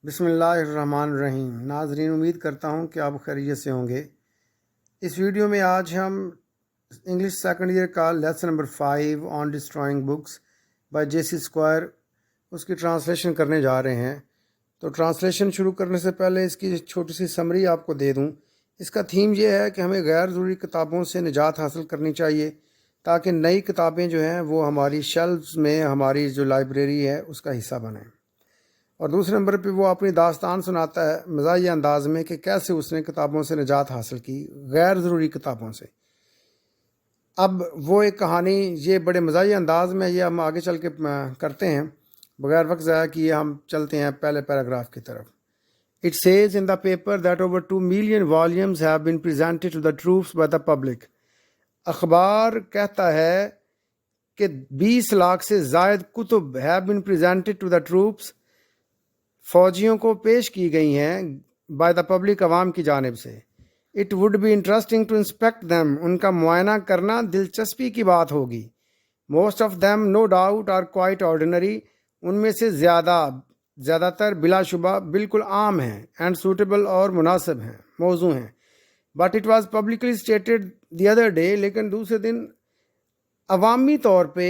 بسم اللہ الرحمن الرحیم۔ ناظرین، امید کرتا ہوں کہ آپ خیریت سے ہوں گے۔ اس ویڈیو میں آج ہم انگلش سیکنڈ ایئر کا lesson number 5 on destroying books by J C Squire اس کی ٹرانسلیشن کرنے جا رہے ہیں۔ تو ٹرانسلیشن شروع کرنے سے پہلے اس کی چھوٹی سی سمری آپ کو دے دوں۔ اس کا تھیم یہ ہے کہ ہمیں غیر ضروری کتابوں سے نجات حاصل کرنی چاہیے تاکہ نئی کتابیں جو ہیں وہ ہماری شیلفز میں، ہماری جو لائبریری ہے اس کا حصہ بنیں۔ اور دوسرے نمبر پہ وہ اپنی داستان سناتا ہے مزاحیہ انداز میں کہ کیسے اس نے کتابوں سے نجات حاصل کی، غیر ضروری کتابوں سے۔ اب وہ ایک کہانی یہ بڑے مزاحیہ انداز میں یہ ہم آگے چل کے کرتے ہیں، بغیر وقت ضائع کیے ہم چلتے ہیں پہلے پیراگراف کی طرف۔ It says in the paper that over 2 million volumes have been presented to the troops by the public. اخبار کہتا ہے کہ 20 لاکھ سے زائد کتب have been presented to the troops، فوجیوں کو پیش کی گئی ہیں بائی دا پبلک، عوام کی جانب سے۔ It would be interesting to inspect them, ان کا معائنہ کرنا دلچسپی کی بات ہوگی۔ Most of them no doubt are quite ordinary, ان میں سے زیادہ تر بلا شبہ بالکل عام ہیں، اینڈ سوٹیبل اور مناسب ہیں، موزوں ہیں۔ But it was publicly stated the other day, لیکن دوسرے دن عوامی طور پہ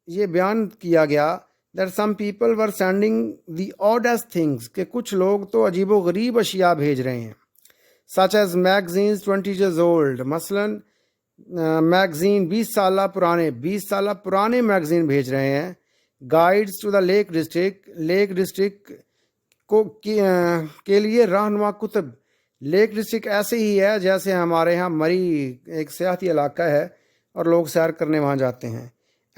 یہ بیان کیا گیا that some people were sending the oddest things، کہ کچھ لوگ تو عجیب و غریب اشیاء بھیج رہے ہیں، such as magazines 20 years old، مثلاً میگزین 20 سالہ پرانے میگزین بھیج رہے ہیں۔ guides to the Lake District کے لیے رہنما کتب۔ لیک ڈسٹرکٹ ایسے ہی ہے جیسے ہمارے ہاں مری ایک سیاحتی علاقہ ہے اور لوگ سیر کرنے وہاں جاتے ہیں۔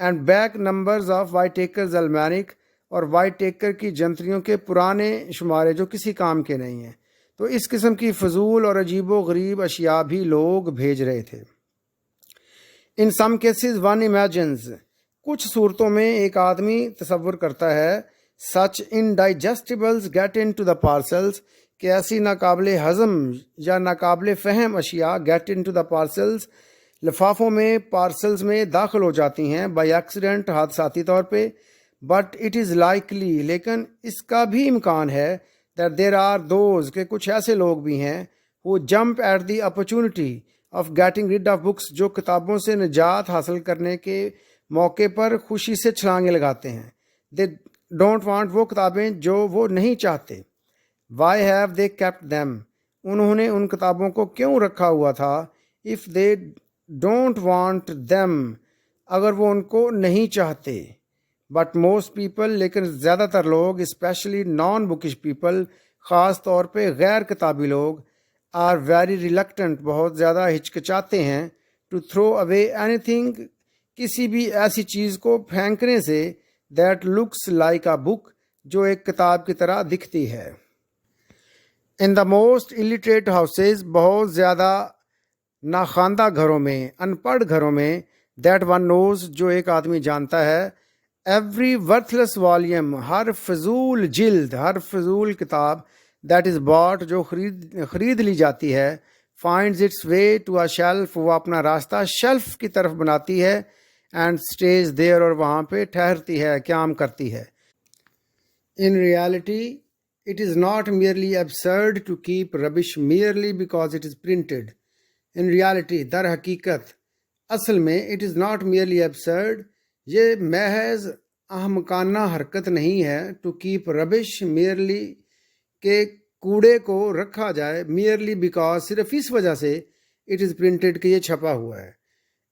And back numbers of Whitaker's almanac, اور وائٹ ٹیکر کی جنتریوں کے پرانے شمارے جو کسی کام کے نہیں ہیں۔ تو اس قسم کی فضول اور عجیب و غریب اشیاء بھی لوگ بھیج رہے تھے۔ In some cases one imagines, کچھ صورتوں میں ایک آدمی تصور کرتا ہے، such indigestibles get into the parcels, کہ ایسی ناقابل ہضم یا ناقابل فہم اشیاء get into the parcels, لفافوں میں، پارسلز میں داخل ہو جاتی ہیں، بائی ایکسیڈنٹ، حادثاتی طور پہ۔ بٹ اٹ از لائکلی، لیکن اس کا بھی امکان ہے، دیٹ دیر آر دوز، کہ کچھ ایسے لوگ بھی ہیں، who jump at the opportunity of getting rid of books, جو کتابوں سے نجات حاصل کرنے کے موقع پر خوشی سے چھلانگیں لگاتے ہیں۔ دے ڈونٹ وانٹ، وہ کتابیں جو وہ نہیں چاہتے۔ Why have they kept them, انہوں نے ان کتابوں کو کیوں رکھا ہوا تھا۔ If they don't want them, اگر وہ ان کو نہیں چاہتے۔ بٹ موسٹ پیپل، لیکن زیادہ تر لوگ، اسپیشلی نان بکش پیپل، خاص طور پہ غیر کتابی لوگ، آر ویری ریلکٹنٹ، بہت زیادہ ہچکچاتے ہیں، to throw away anything, کسی بھی ایسی چیز کو پھینکنے سے، that looks like a book, جو ایک کتاب کی طرح دکھتی ہے۔ In the most illiterate houses, بہت زیادہ ناخواندہ گھروں میں، ان پڑھ گھروں میں، دیٹ ون نوز، جو ایک آدمی جانتا ہے، ایوری ورتھ لیس والیوم، ہر فضول جلد، ہر فضول کتاب، دیٹ از باٹ، جو خرید لی جاتی ہے، finds its way to a shelf, وہ اپنا راستہ شیلف کی طرف بناتی ہے، اینڈ اسٹیز دیر، اور وہاں پہ ٹھہرتی ہے، قیام کرتی ہے۔ In reality it is not merely absurd to keep rubbish merely because it is printed. In reality، در حقیقت، اصل میں، it is not merely absurd، یہ محض احمقانہ حرکت نہیں ہے، to keep rubbish merely، کہ کوڑے کو رکھا جائے، merely because، صرف اس وجہ سے، it is printed، کہ یہ چھپا ہوا ہے۔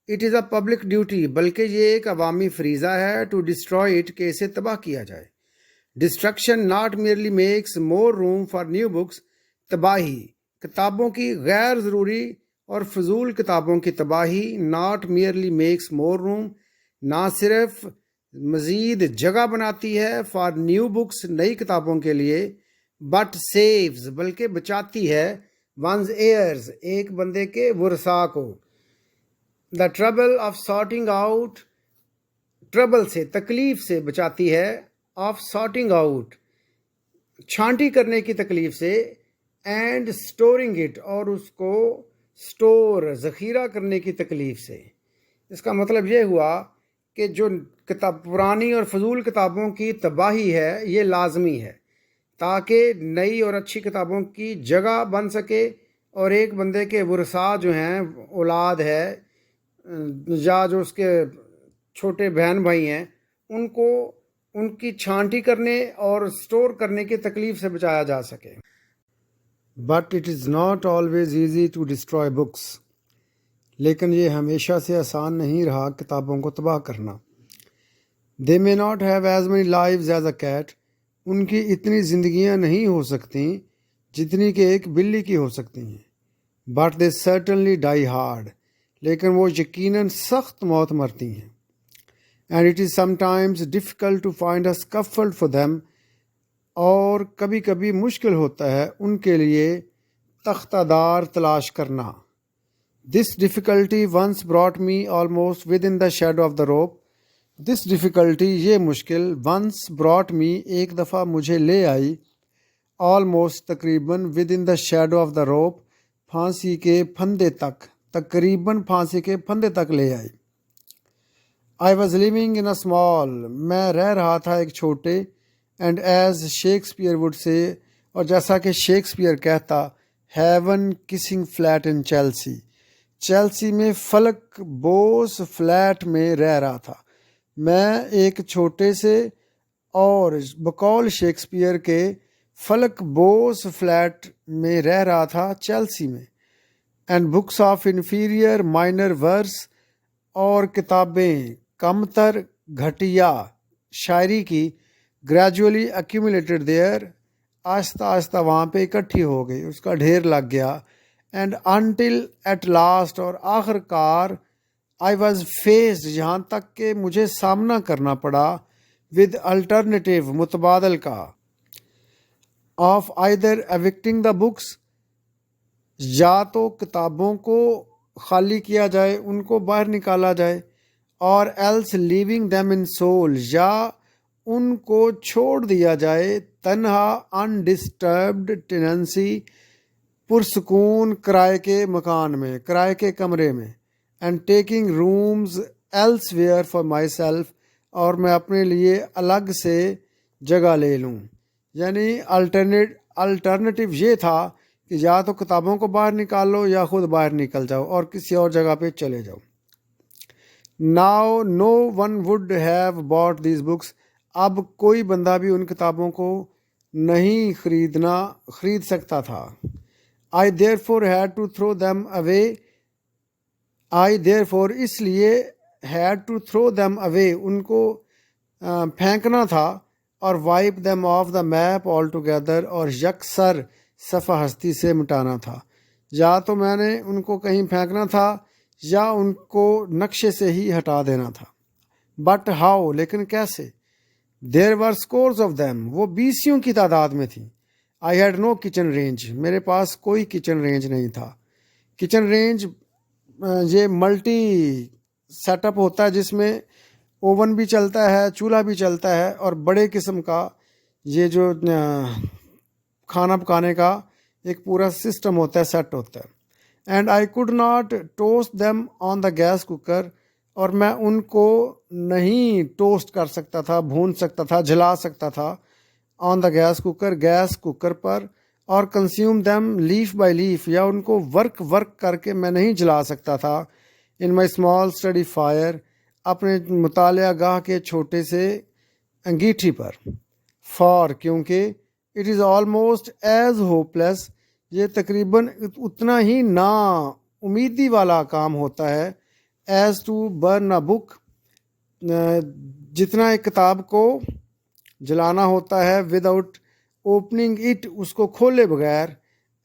it is a public duty، بلکہ یہ ایک عوامی فریضہ ہے، to destroy it، کہ اسے تباہ کیا جائے۔ Destruction not merely makes more room for new books، تباہی، کتابوں کی غیر ضروری اور فضول کتابوں کی تباہی، not merely makes more room، نہ صرف مزید جگہ بناتی ہے، for new books، نئی کتابوں کے لیے، but saves، بلکہ بچاتی ہے، one's heirs، ایک بندے کے ورثاء کو۔ the trouble of sorting out، trouble سے، تکلیف سے بچاتی ہے، آف سارٹنگ آؤٹ، چھانٹی کرنے کی تکلیف سے، اینڈ اسٹورنگ اٹ، اور اس کو اسٹور، ذخیرہ کرنے کی تکلیف سے۔ اس کا مطلب یہ ہوا کہ جو پرانی اور فضول کتابوں کی تباہی ہے، یہ لازمی ہے، تاکہ نئی اور اچھی کتابوں کی جگہ بن سکے اور ایک بندے کے ورثاء جو ہیں، اولاد ہے یا جو اس کے چھوٹے بہن بھائی ہیں، ان کو ان کی چھانٹی کرنے اور سٹور کرنے کی تکلیف سے بچایا جا سکے۔ But it is not always easy to destroy books, لیکن یہ ہمیشہ سے آسان نہیں رہا کتابوں کو تباہ کرنا۔ They may not have as many lives as a cat, ان کی اتنی زندگیاں نہیں ہو سکتی جتنی کہ ایک بلی کی ہو سکتی ہیں۔ But they certainly die hard, لیکن وہ یقیناً سخت موت مرتی ہیں۔ And it is sometimes difficult to find a scaffold for them, اور کبھی کبھی مشکل ہوتا ہے ان کے لیے تختہ دار تلاش کرنا۔ This difficulty once brought me almost within the shadow of the rope, this difficulty یہ مشکل ونس براٹ می ایک دفعہ مجھے لے آئی، آلموسٹ تقریباً with in the shadow of the روپ پھانسی کے پھندے تک، تقریباً پھانسی کے پھندے تک لے آئی۔ I was living in a small, میں رہ رہا تھا ایک چھوٹے، and as Shakespeare would say, اور جیسا کہ شیکسپیئر کہتا، ہیون کسنگ فلیٹ ان چیلسی، چیلسی میں فلک بوس فلیٹ میں رہ رہا تھا۔ میں ایک چھوٹے سے اور بقول شیکسپیئر کے فلک بوس فلیٹ میں رہ رہا تھا، چیلسی میں۔ And books of inferior minor verse, اور کتابیں کم تر گھٹیا شاعری کی، گریجولی ایکیومولیٹڈ دیئر، آہستہ آہستہ وہاں پہ اکٹھی ہو گئی، اس کا ڈھیر لگ گیا۔ اینڈ انٹل ایٹ لاسٹ، اور آخر کار، آئی واز فیسڈ، یہاں تک کہ مجھے سامنا کرنا پڑا، ود الٹرنیٹیو، متبادل کا، آف آئدر ایوکٹنگ دا بکس، یا تو کتابوں کو خالی کیا جائے، ان کو باہر نکالا جائے، اور else leaving them in soil, یا ان کو چھوڑ دیا جائے تنہا، انڈسٹربڈ ٹیننسی، پرسکون کرائے کے مکان میں، کرائے کے کمرے میں، and taking rooms elsewhere for myself, اور میں اپنے لیے الگ سے جگہ لے لوں۔ یعنی الٹرنیٹیو یہ تھا کہ یا تو کتابوں کو باہر نکال لو یا خود باہر نکل جاؤ اور کسی اور جگہ پہ چلے جاؤ۔ Now no one would have bought these books, اب کوئی بندہ بھی ان کتابوں کو نہیں خرید سکتا تھا۔ I therefore had to throw them away، I therefore اس لیے had to throw them away، ان کو پھینکنا تھا، اور wipe them off the map altogether، اور یکسر صفحہ ہستی سے مٹانا تھا۔ یا تو میں نے ان کو کہیں پھینکنا تھا یا ان کو نقشے سے ہی ہٹا دینا تھا۔ بٹ ہاؤ، لیکن کیسے؟ دیر ور اسکورز آف دیم، وہ 20 کی تعداد میں تھیں۔ I had no kitchen range, میرے پاس کوئی کچن رینج نہیں تھا۔ کچن رینج یہ ملٹی سیٹ اپ ہوتا ہے جس میں اوون بھی چلتا ہے، چولہا بھی چلتا ہے، اور بڑے قسم کا یہ جو کھانا پکانے کا ایک پورا سسٹم ہوتا ہے، سیٹ ہوتا ہے۔ And I could not toast them on the gas cooker, اور میں ان کو نہیں ٹوسٹ کر سکتا تھا، بھون سکتا تھا، جلا سکتا تھا، on the gas cooker, gas cooker پر، اور consume them leaf by leaf, یا ان کو ورک کر کے میں نہیں جلا سکتا تھا، in my small study fire, اپنے مطالعہ گاہ کے چھوٹے سے انگیٹھی پر۔ فار، کیونکہ it is almost as hopeless, یہ تقریباً اتنا ہی نا امیدی والا کام ہوتا ہے، ایز ٹو برن اے بک، جتنا ایک کتاب کو جلانا ہوتا ہے، وداؤٹ اوپننگ اٹ، اس کو کھولے بغیر،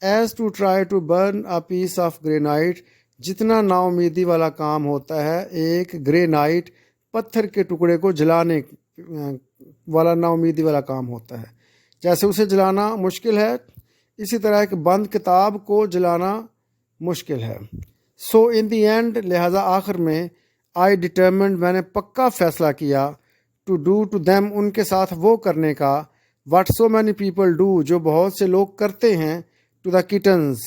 as to try to burn a piece of granite, جتنا نا امیدی والا کام ہوتا ہے ایک گرینائٹ، پتھر کے ٹکڑے کو جلانے والا نا امیدی والا کام ہوتا ہے۔ جیسے اسے جلانا مشکل ہے، اسی طرح ایک بند کتاب کو جلانا مشکل ہے۔ سو ان دی اینڈ، لہذا آخر میں، آئی ڈٹرمنڈ، میں نے پکا فیصلہ کیا، ٹو ڈو ٹو دیم، ان کے ساتھ وہ کرنے کا، what so many people do, جو بہت سے لوگ کرتے ہیں، ٹو دا کٹنز،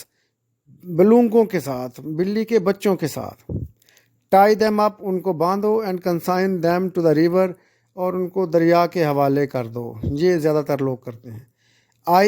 بلونگوں کے ساتھ، بلی کے بچوں کے ساتھ۔ ٹائی دیم اپ، ان کو باندھو، and consign them to the river, اور ان کو دریا کے حوالے کر دو، یہ زیادہ تر لوگ کرتے ہیں۔ I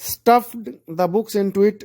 Stuffed the books into it.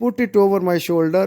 Put it over my shoulder.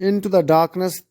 Into the darkness.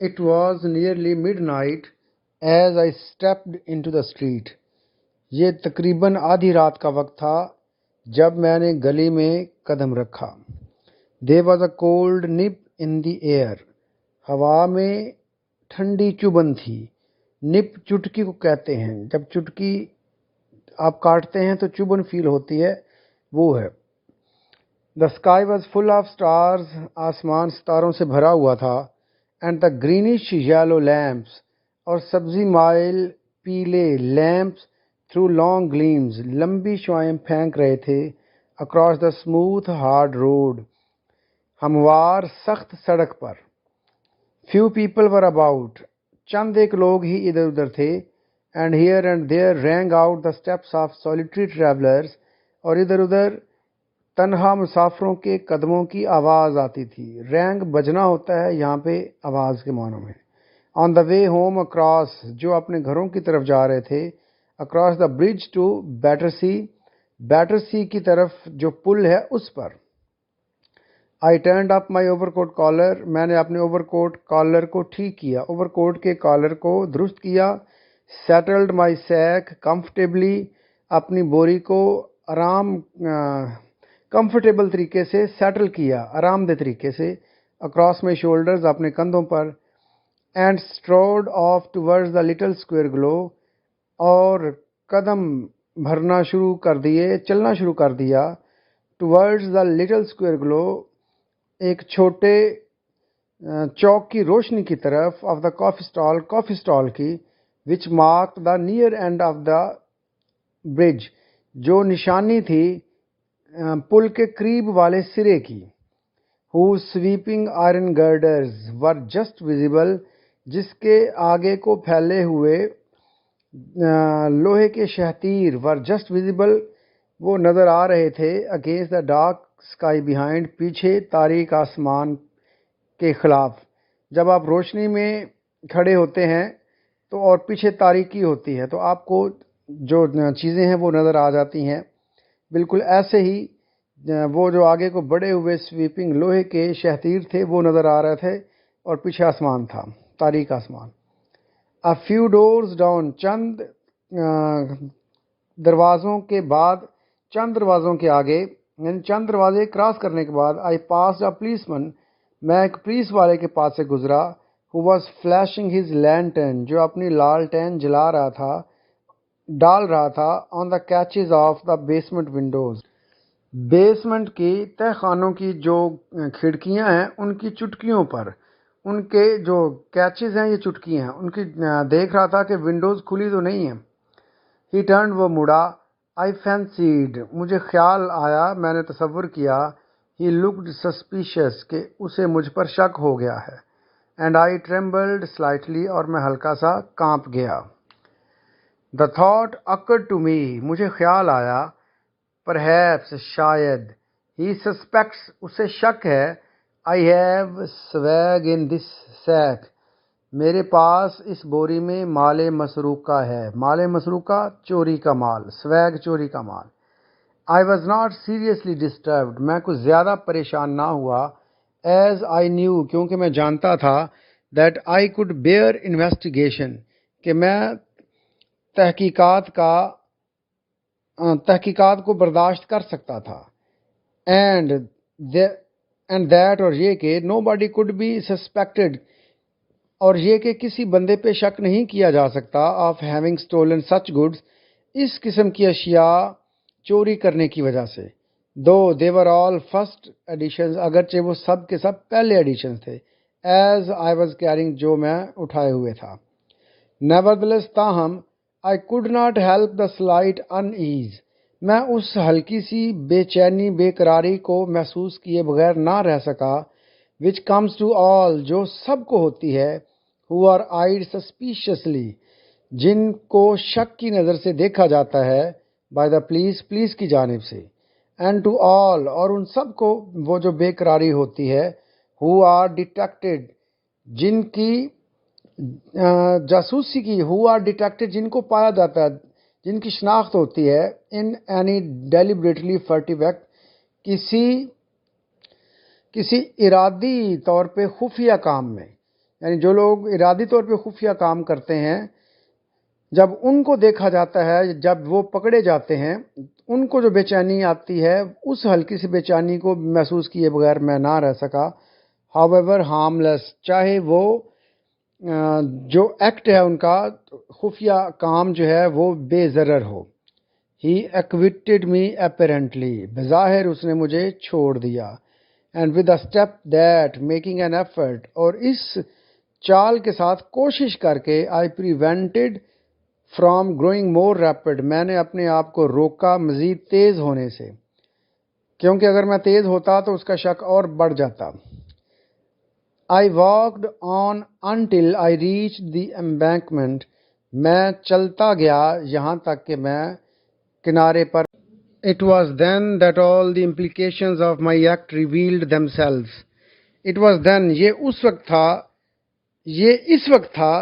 It was nearly midnight as I stepped into the street. یہ تقریباً آدھی رات کا وقت تھا جب میں نے گلی میں قدم رکھا. There was a cold nip in the air. ہوا میں ٹھنڈی چبھن تھی. نپ چٹکی کو کہتے ہیں. جب چٹکی آپ کاٹتے ہیں تو چبھن فیل ہوتی ہے، وہ ہے. The sky was full of stars. آسمان ستاروں سے بھرا ہوا تھا. And the greenish yellow lamps. اور سبزی مائل پیلے لیمپس through long gleams. لمبی شعائیں پھینک رہے تھے. Across the smooth hard road. ہموار سخت سڑک پر. Few people were about. چند ایک لوگ ہی ادھر ادھر تھے. And here and there rang out the steps of solitary travelers. اور ادھر ادھر تنہا مسافروں کے قدموں کی آواز آتی تھی. رینگ بجنا ہوتا ہے یہاں پہ آواز کے معنوں میں. On the way home across. جو اپنے گھروں کی طرف جا رہے تھے. Across the bridge to Battersea. Battersea کی طرف جو پل ہے اس پر. I turned up my overcoat collar. میں نے اپنے اوور کوٹ کالر کو ٹھیک کیا. اوور کوٹ کے کالر کو درست کیا. Settled my sack comfortably. اپنی بوری کو کمفرٹیبل طریقے سے سیٹل کیا، آرام دہ طریقے سے. Across my shoulders. اپنے کندھوں پر. And strode off towards the little square glow. اور قدم بھرنا شروع کر دیے، چلنا شروع کر دیا. Towards the little square glow. ایک چھوٹے چوک کی روشنی کی طرف. Of the کافی اسٹال کی. Which marked the near end of the bridge. جو نشانی تھی پل کے قریب والے سرے کی. Whose sweeping iron girders were just visible. جس کے آگے کو پھیلے ہوئے لوہے کے شہتیر were just visible. وہ نظر آ رہے تھے. Against the dark sky behind. پیچھے تاریک آسمان کے خلاف. جب آپ روشنی میں کھڑے ہوتے ہیں تو اور پیچھے تاریکی ہوتی ہے تو آپ کو جو چیزیں ہیں وہ نظر آ جاتی ہیں. بالکل ایسے ہی وہ جو آگے کو بڑے ہوئے سویپنگ لوہے کے شہتیر تھے وہ نظر آ رہے تھے اور پیچھے آسمان تھا، تاریک آسمان. A few doors down. چند دروازوں کے بعد، چند دروازوں کے آگے، یعنی چند دروازے کراس کرنے کے بعد. I passed a policeman. میں ایک پولیس والے کے پاس سے گزرا. Who was flashing his lantern. جو اپنی لالٹین ڈال رہا تھا. On the catches of the basement windows. Basement کی تہ خانوں کی جو کھڑکیاں ہیں ان کی چٹکیوں پر. ان کے جو کیچز ہیں یہ چٹکیاں ہیں ان کی دیکھ رہا تھا کہ ونڈوز کھلی تو نہیں ہیں. He turned. وہ مڑا. I fancied. مجھے خیال آیا، میں نے تصور کیا. He looked suspicious. کہ اسے مجھ پر شک ہو گیا ہے. And I trembled slightly. اور میں ہلکا سا کانپ گیا. The thought occurred to me. مجھے خیال آیا. Perhaps. شاید. He suspects. اسے شک ہے. I have swag in this sack. میرے پاس اس بوری میں مال مسروقہ ہے. مال مسروقہ چوری کا مال. swag چوری کا مال. I was not seriously disturbed. میں کچھ زیادہ پریشان نہ ہوا. As I knew. کیونکہ میں جانتا تھا. That I could bear investigation. کہ میں تحقیقات کو برداشت کر سکتا تھا. And that اور یہ کہ nobody could be suspected. اور یہ کہ کسی بندے پہ شک نہیں کیا جا سکتا. Of having stolen such goods. اس قسم کی اشیاء چوری کرنے کی وجہ سے. Though they were all first editions. اگرچہ وہ سب کے سب پہلے ایڈیشنز تھے. As I was carrying. جو میں اٹھائے ہوئے تھا. Nevertheless. تاہم. I could not help the slight unease. میں اس ہلکی سی بے چینی بے قراری کو محسوس کیے بغیر نہ رہ سکا. Which comes to all. جو سب کو ہوتی ہے. Who are eyed suspiciously. جن کو شک کی نظر سے دیکھا جاتا ہے. By the police. پولیس کی جانب سے. اینڈ ٹو آل، اور ان سب کو وہ جو بے قراری ہوتی ہے، ہو آر ڈیٹیکٹڈ، جن کی جاسوسی کی، ہو آر ڈیٹیکٹڈ، جن کو پایا جاتا ہے، جن کی شناخت ہوتی ہے، ان اینی ڈیلیبریٹلی فرٹیو ایکٹ، کسی ارادی طور پہ خفیہ کام میں، یعنی جو لوگ ارادی طور پہ خفیہ کام کرتے ہیں، جب ان کو دیکھا جاتا ہے، جب وہ پکڑے جاتے ہیں، ان کو جو بے چینی آتی ہے، اس ہلکی سی بے چینی کو محسوس کیے بغیر میں نہ رہ سکا. ہاؤ ایور ہارملیس، چاہے وہ جو ایکٹ ہے ان کا خفیہ کام جو ہے وہ بے ضرر ہو. ہی ایکوٹڈ می اپیرنٹلی، بظاہر اس نے مجھے چھوڑ دیا. And with a step that making an effort, اور اس چال کے ساتھ کوشش کر کے، آئی پریونٹڈ فرام گروئنگ مور ریپڈ، میں نے اپنے آپ کو روکا مزید تیز ہونے سے، کیونکہ اگر میں تیز ہوتا تو اس کا شک اور بڑھ جاتا. I walked on until I reached the embankment. میں چلتا گیا یہاں تک کہ میں کنارے پر. It was then that all the implications of my act revealed themselves. It was then، یہ اس وقت تھا، یہ اس وقت تھا،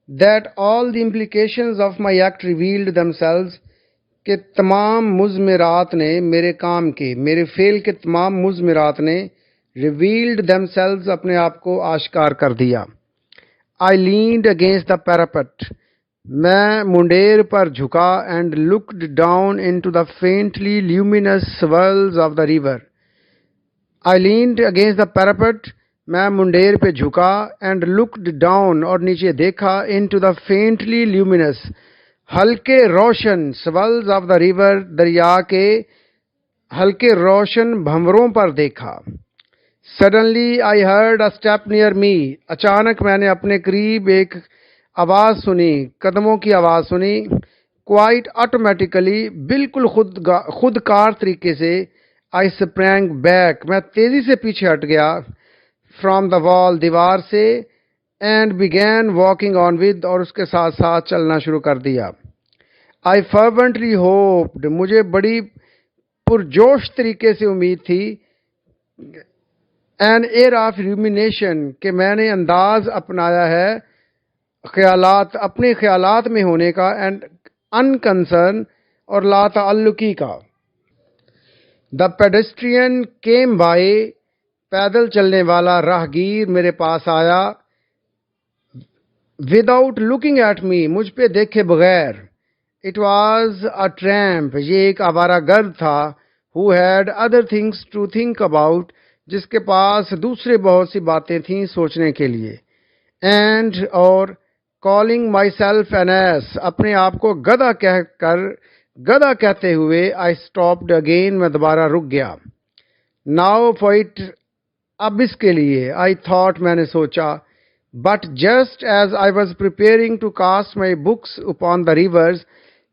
that all the implications of my act revealed themselves، کہ تمام مضمرات نے میرے کام کے، میرے فعل کے تمام مضمرات نے revealed themselves، اپنے آپ کو آشکار کر دیا. I leaned against the parapet، میں منڈیر پر جھکا. and looked down into the faintly luminous swirls of the river. I leaned against the parapet، میں منڈیر پہ جھکا. and looked down، اور نیچے دیکھا. into the faintly luminous، ہلکے روشن swirls of the river، دریا کے ہلکے روشن بھنوروں پر دیکھا. Suddenly I heard a step near me، اچانک میں نے اپنے قریب ایک آواز سنی، قدموں کی آواز سنی. Quite automatically، بالکل خود کار طریقے سے. I sprang back، میں تیزی سے پیچھے ہٹ گیا. From the wall، دیوار سے. And began walking on with، اور اس کے ساتھ ساتھ چلنا شروع کر دیا. I fervently hoped، مجھے بڑی پرجوش طریقے سے امید تھی. An air of rumination، کہ میں نے انداز اپنایا ہے اپنے خیالات میں ہونے کا. and unconcern، اور لا تعلقی کا. The pedestrian came by، پیدل چلنے والا راہگیر میرے پاس آیا. without looking at me، مجھ پہ دیکھے بغیر. It was a tramp، یہ ایک آوارہ گرد تھا. who had other things to think about، جس کے پاس دوسرے بہت سی باتیں تھیں سوچنے کے لیے. and، اور calling myself an ass، اپنے آپ کو گدھا کہتے ہوئے. I stopped again، میں دوبارہ رک گیا. now for it، اب اس کے لیے. I thought، میں نے سوچا. but just as I was preparing to cast my books upon the rivers،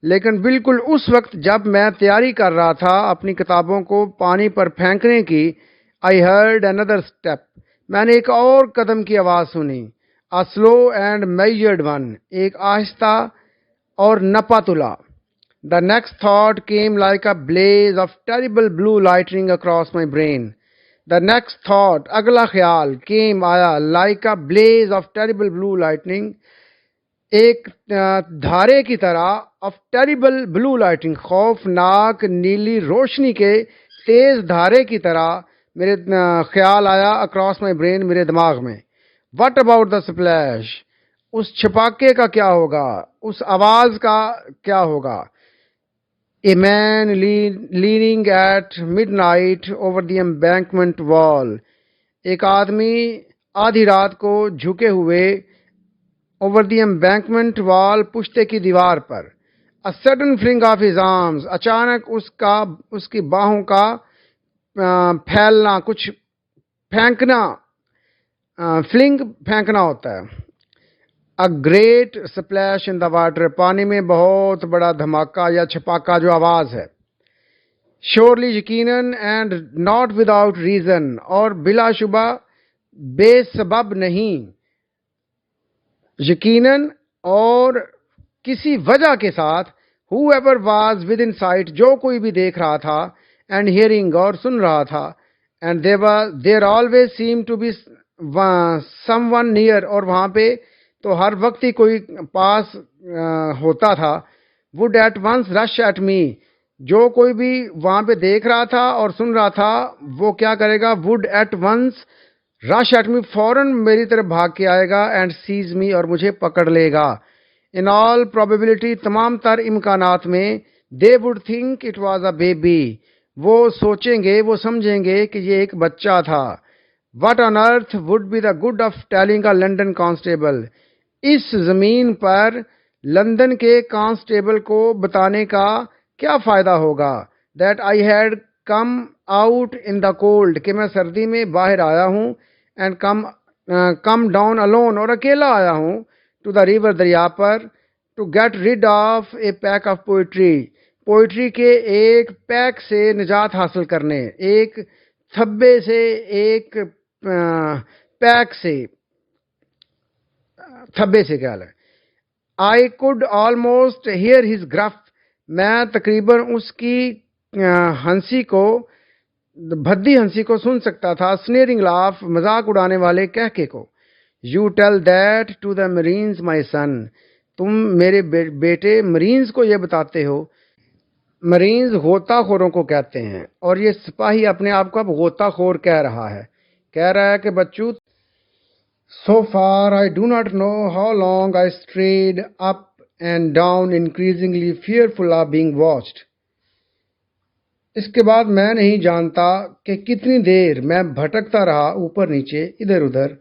لیکن بالکل اس وقت جب میں تیاری کر رہا تھا اپنی کتابوں کو پانی پر پھینکنے کی. I heard another step، میں نے ایک اور قدم کی آواز سنی. a slow and measured one، ایک آہستہ اور نپا تلا. the next thought came like a blaze of terrible blue lightning across my brain. the next thought، اگلا خیال. came، آیا. like a blaze of terrible blue lightning، ایک دھارے کی طرح. of terrible blue lightning، خوفناک نیلی روشنی کے تیز دھارے کی طرح میرے خیال آیا. اکراس مائی برین، میرے دماغ میں. واٹ اباؤٹ دا سپلیش، اس چھپاکے کا کیا ہوگا، اس آواز کا کیا ہوگا. A man leaning at midnight over the embankment wall، ایک آدمی آدھی رات کو جھکے ہوئے. اوور دی embankment wall، پشتے کی دیوار پر. a sudden fling of his arms، اچانک اس کی باہوں کا پھیلنا، کچھ پھینکنا. فلنگ پھینکنا ہوتا ہے. a great splash in the water، پانی میں بہت بڑا دھماکہ یا چھپاکا جو آواز ہے. surely، یقیناً. and not without reason، اور بلا شبہ بے سبب نہیں. یقیناً اور کسی وجہ کے ساتھ. whoever was within sight، جو کوئی بھی دیکھ رہا تھا. and hearing, اور سن رہا تھا. And there always seemed to be someone near, اور وہاں پہ تو ہر وقت ہی کوئی پاس ہوتا تھا. would at once rush at me, جو کوئی بھی وہاں پہ دیکھ رہا تھا اور سن رہا تھا وہ کیا کرے گا, would at once rush at me, فوراً میری طرف بھاگ کے آئے گا, and seize me, اور مجھے پکڑ لے گا. in all probability, تمام تر امکانات میں, they would think it was a baby, وہ سوچیں گے, وہ سمجھیں گے کہ یہ ایک بچہ تھا. what on earth would be the good of telling a London constable, اس زمین پر لندن کے کانسٹیبل کو بتانے کا کیا فائدہ ہوگا, that I had come out in the cold, کہ میں سردی میں باہر آیا ہوں, and come down alone, اور اکیلا آیا ہوں, to the river, دریا پر, to get rid of a pack of poetry کے ایک پیک سے نجات حاصل کرنے, ایک تھبے سے, ایک پیک سے, تھبے سے کیا ہے. I could almost hear his gruff, میں تقریباً اس کی ہنسی کو, بھدی ہنسی کو سن سکتا تھا. sneering laugh, مذاق اڑانے والے کہکے کو. you tell that to the Marines, my son, تم میرے بیٹے مرینز کو یہ بتاتے ہو. مرینز غوطہ خوروں کو کہتے ہیں, اور یہ سپاہی اپنے آپ کو اب غوطہ خور کہہ رہا ہے کہ بچو, so far I do not know how long I strayed up and down, increasingly fearful of being watched. اس کے بعد میں نہیں جانتا کہ کتنی دیر میں بھٹکتا رہا اوپر نیچے ادھر ادھر,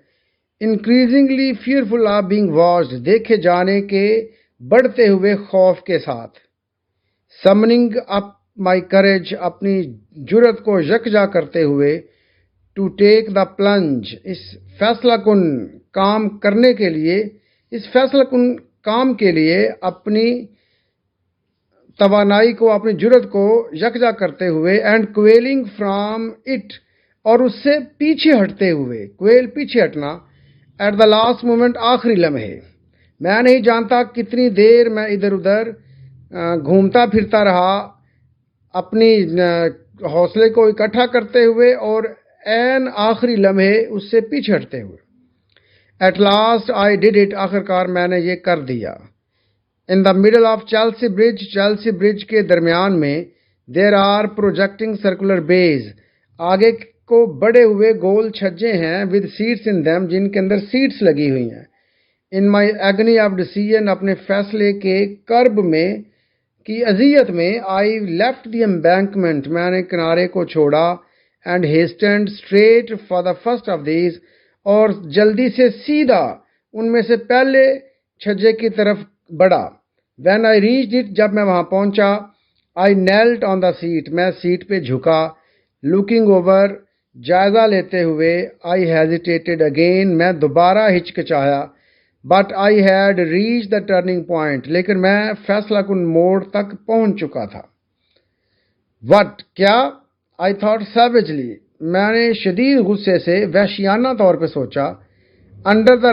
increasingly fearful of being watched, دیکھے جانے کے بڑھتے ہوئے خوف کے ساتھ. summoning up my courage, اپنی جرت کو یکجا کرتے ہوئے, to take the plunge, اس فیصلہ کن کام کرنے کے لیے, اس فیصلہ کن کام کے لیے اپنی توانائی کو, اپنی جرت کو یکجا کرتے ہوئے, and quailing from it, اور اس سے پیچھے ہٹتے ہوئے, quail پیچھے ہٹنا, at the last moment, آخری لمحے. میں نہیں جانتا کتنی دیر میں ادھر ادھر گھومتا پھرتا رہا, اپنی حوصلے کو اکٹھا کرتے ہوئے اور عین آخری لمحے اس سے پیچھے ہٹتے ہوئے. At last I did it, آخرکار میں نے یہ کر دیا. In the middle of Chelsea Bridge, Chelsea Bridge کے درمیان میں, there are projecting circular bays, آگے کو بڑے ہوئے گول چھجے ہیں, with seats in them, جن کے اندر سیٹس لگی ہوئی ہیں. In my agony of decision, اپنے فیصلے کے کرب میں کی اذیت میں, I left the embankment, میں نے کنارے کو چھوڑا, and hastened straight for the first of these, اور جلدی سے سیدھا ان میں سے پہلے چھجے کی طرف بڑھا. When I reached it, جب میں وہاں پہنچا, I knelt on the seat, میں سیٹ پہ جھکا. Looking over, جائزہ لیتے ہوئے, I hesitated again, میں دوبارہ ہچکچایا. But I had reached the turning point, لیکن میں فیصلہ کن موڑ تک پہنچ چکا تھا. What, کیا, I thought savagely, میں نے شدید غصے سے, وحشیانہ طور پہ سوچا. Under the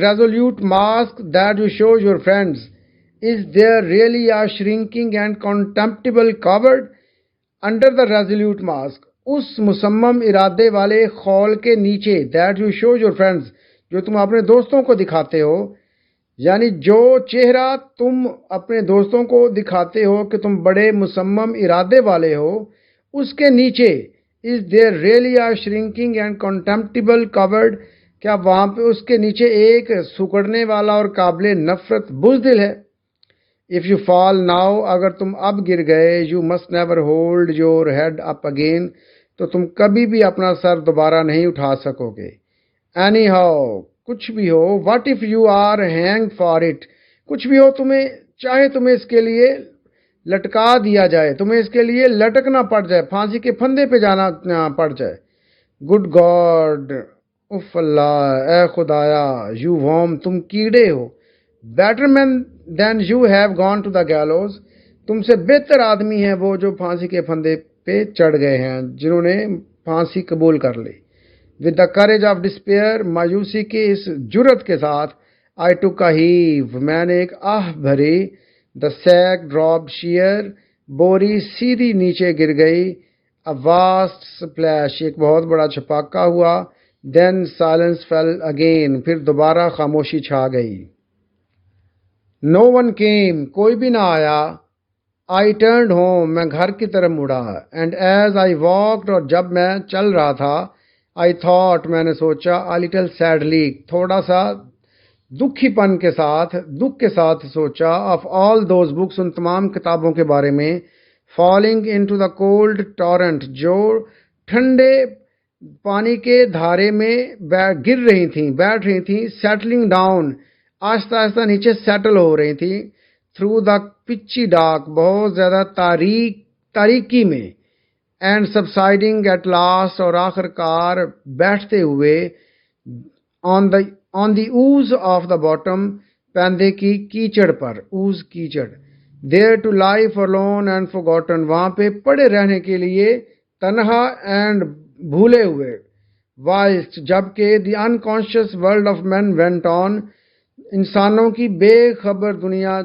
resolute mask that you show your friends, is there really a shrinking and contemptible coward? Under the resolute mask, اس مصمم ارادے والے خول کے نیچے, that you show your friends, جو تم اپنے دوستوں کو دکھاتے ہو, یعنی جو چہرہ تم اپنے دوستوں کو دکھاتے ہو کہ تم بڑے مصمم ارادے والے ہو, اس کے نیچے, is there really a shrinking and contemptible coward, کیا وہاں پہ اس کے نیچے ایک سکڑنے والا اور قابل نفرت بزدل ہے. If you fall now, اگر تم اب گر گئے, you must never hold your head up again, تو تم کبھی بھی اپنا سر دوبارہ نہیں اٹھا سکو گے. Anyhow, کچھ بھی ہو, what if you are hanged for it, کچھ بھی ہو, چاہے تمہیں اس کے لیے لٹکا دیا جائے, تمہیں اس کے لیے لٹکنا پڑ جائے, پھانسی کے پھندے پہ جانا پڑ جائے. Good God, اف اللہ, اے خدایا, you worm, تم کیڑے ہو. Better men than you have gone to the gallows, تم سے بہتر آدمی ہیں وہ جو پھانسی کے پھندے پہ چڑھ گئے ہیں, جنہوں نے پھانسی قبول کر لی. With the courage of despair, مایوسی کے اس جرت کے ساتھ, I took a heave, میں نے ایک آہ بھری. The sack dropped sheer, بوری سیدھی نیچے گر گئی. A vast splash, ایک بہت بڑا چھپاکا ہوا. Then silence fell again, پھر دوبارہ خاموشی چھا گئی. No one came, کوئی بھی نہ آیا. I turned home, میں گھر کی طرف مڑا. And as I walked, اور جب میں چل رہا تھا, I thought, میں نے سوچا, a little sadly, تھوڑا سا دکھی پن کے ساتھ, دکھ کے ساتھ سوچا, of all those books, ان تمام کتابوں کے بارے میں, falling into the cold torrent, جو ٹھنڈے پانی کے دھارے میں گر رہی تھیں, بیٹھ رہی تھیں, settling down, آہستہ آہستہ نیچے سیٹل ہو رہی تھیں, through the pitchy dark, بہت زیادہ تاریکی میں, and subsiding at last, اور آخر کار بیٹھتے ہوئے, on the ooze of the bottom, پیندے کی کیچڑ پر, ooze کیچڑ, there to lie forlorn and forgotten, وہاں پہ پڑے رہنے کے لیے تنہا and بھولے ہوئے, whilst جبکہ the unconscious world of men went on, انسانوں کی بے خبر دنیا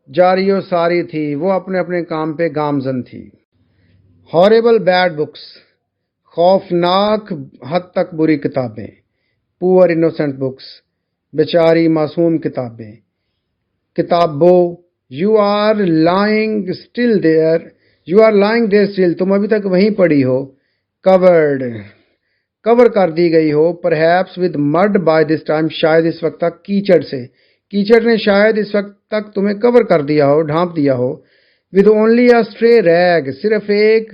جاری و ساری تھی, وہ اپنے اپنے کام پہ گامزن تھی. Horrible bad books, خوفناک حد تک بری کتابیں. Poor innocent books, بیچاری معصوم کتابیں. کتابوں, you are lying there still, تم ابھی تک وہیں پڑی ہو. کور کر دی گئی ہو, perhaps with mud by this time, شاید اس وقت تک کیچڑ سے, کیچڑ نے شاید اس وقت تک تمہیں کور کر دیا ہو, ڈھانپ دیا ہو. with only a stray rag, صرف ایک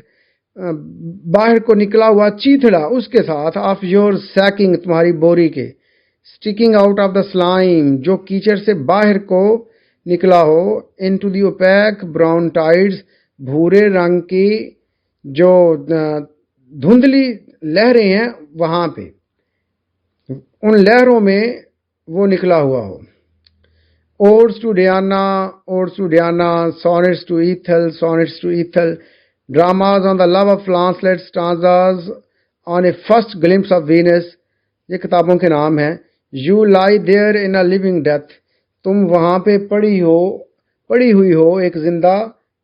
باہر کو نکلا ہوا چیتھڑا اس کے ساتھ, of your sacking, تمہاری بوری کے, sticking out of the slime, جو کیچڑ سے باہر کو نکلا ہو, into the opaque brown tides, بھورے رنگ کی جو دھندلی لہریں ہیں وہاں پہ, ان لہروں میں وہ نکلا ہوا ہو. Odes to Diana, sonnets to Ethel, dramas on the love of Lancelot, stanzas on a first glimpse of Venus, یہ کتابوں کے نام ہیں. You lie there in a living death, تم وہاں پہ پڑی ہوئی ہو ایک زندہ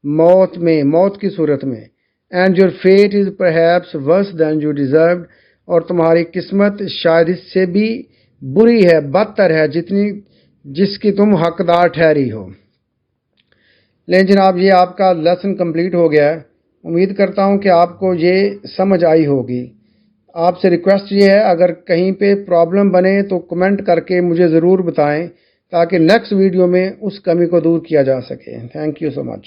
موت میں, موت کی صورت میں. And your fate is perhaps worse than you deserved, اور تمہاری قسمت شاید اس سے بھی بری ہے, بدتر ہے جس کی تم حقدار ٹھہری ہو. لیکن جناب یہ آپ کا لیسن کمپلیٹ ہو گیا ہے. امید کرتا ہوں کہ آپ کو یہ سمجھ آئی ہوگی. آپ سے ریکویسٹ یہ ہے, اگر کہیں پہ پرابلم بنے تو کمنٹ کر کے مجھے ضرور بتائیں تاکہ نیکسٹ ویڈیو میں اس کمی کو دور کیا جا سکے. Thank you so much.